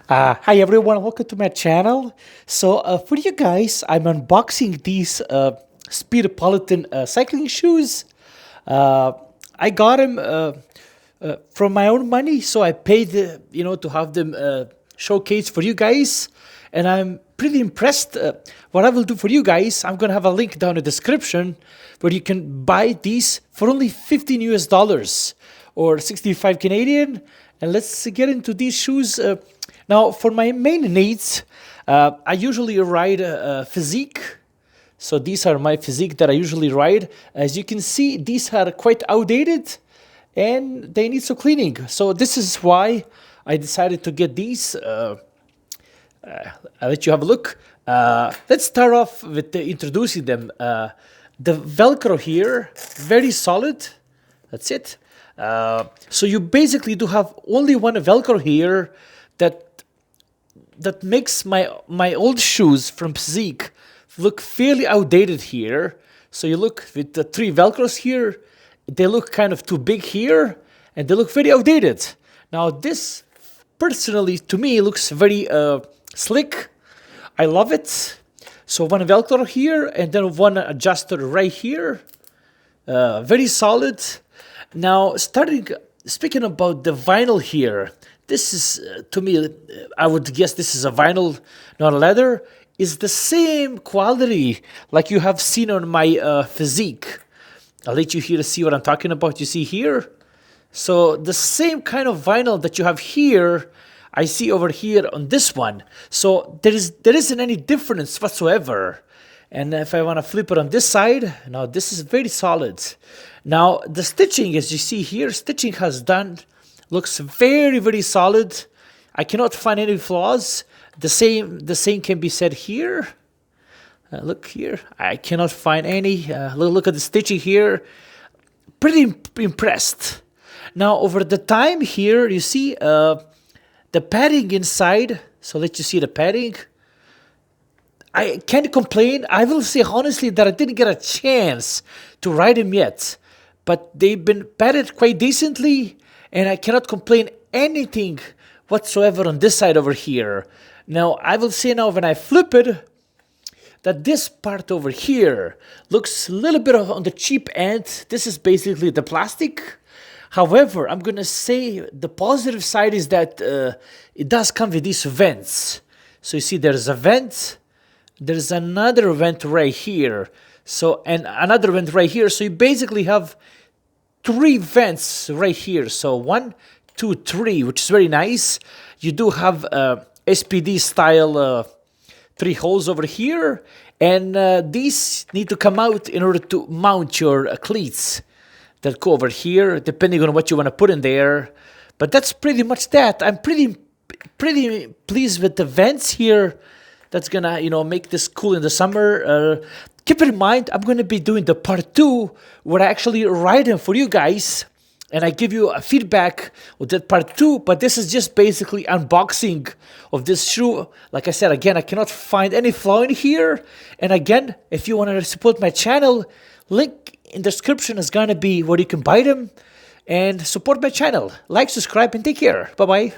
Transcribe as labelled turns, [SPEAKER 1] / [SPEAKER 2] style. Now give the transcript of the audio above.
[SPEAKER 1] Hi everyone, welcome to my channel. For you guys, I'm unboxing these Peloton cycling shoes. Uh, I got them from my own money, so I paid, to have them showcased for you guys. And I'm pretty impressed. What I will do for you guys, I'm gonna have a link down in the description where you can buy these for only 15 US dollars or 65 Canadian. And let's get into these shoes. Now, for my main needs, I usually ride physique. So these are my physique that I usually ride. As you can see, these are quite outdated and they need some cleaning. So this is why I decided to get these. I'll let you have a look. Let's start off with introducing them. The Velcro here, very solid. That's it. So you basically do have only one Velcro here that makes my old shoes from Physique look fairly outdated here. So you look with the three Velcros here, they look kind of too big here, and they look very outdated. Now this, personally, to me, looks very slick. I love it. So one Velcro here, and then one adjuster right here. Very solid. Now, speaking about the vinyl here, this is, to me, I would guess this is a vinyl, not a leather, is the same quality like you have seen on my physique. I'll let you here see what I'm talking about. You see here? So the same kind of vinyl that you have here, I see over here on this one. So there isn't any difference whatsoever. And if I want to flip it on this side, now this is very solid. Now the stitching, as you see here, stitching looks very, very solid. I cannot find any flaws. The same can be said here. Look here, I cannot find any. Look at the stitching here. Pretty impressed. Now over the time here, you see the padding inside. So let you see the padding. I can't complain. I will say honestly that I didn't get a chance to ride them yet, but they've been padded quite decently, and I cannot complain anything whatsoever on this side over here. Now, I will say now when I flip it, that this part over here looks a little bit on the cheap end. This is basically the plastic. However, I'm going to say the positive side is that it does come with these vents. So you see there's a vent. There's another vent right here. So, and another vent right here. So you basically have three vents right here. So 1, 2, 3, which is very nice. You do have SPD style 3 holes over here. And these need to come out in order to mount your cleats that go over here, depending on what you want to put in there. But that's pretty much that. I'm pretty pleased with the vents here. That's gonna, make this cool in the summer. Keep in mind, I'm gonna be doing the part 2 where I actually ride them for you guys, and I give you a feedback of that part 2. But this is just basically unboxing of this shoe. Like I said, again, I cannot find any flaw in here. And again, if you want to support my channel, link in the description is gonna be where you can buy them and support my channel. Like, subscribe, and take care. Bye bye.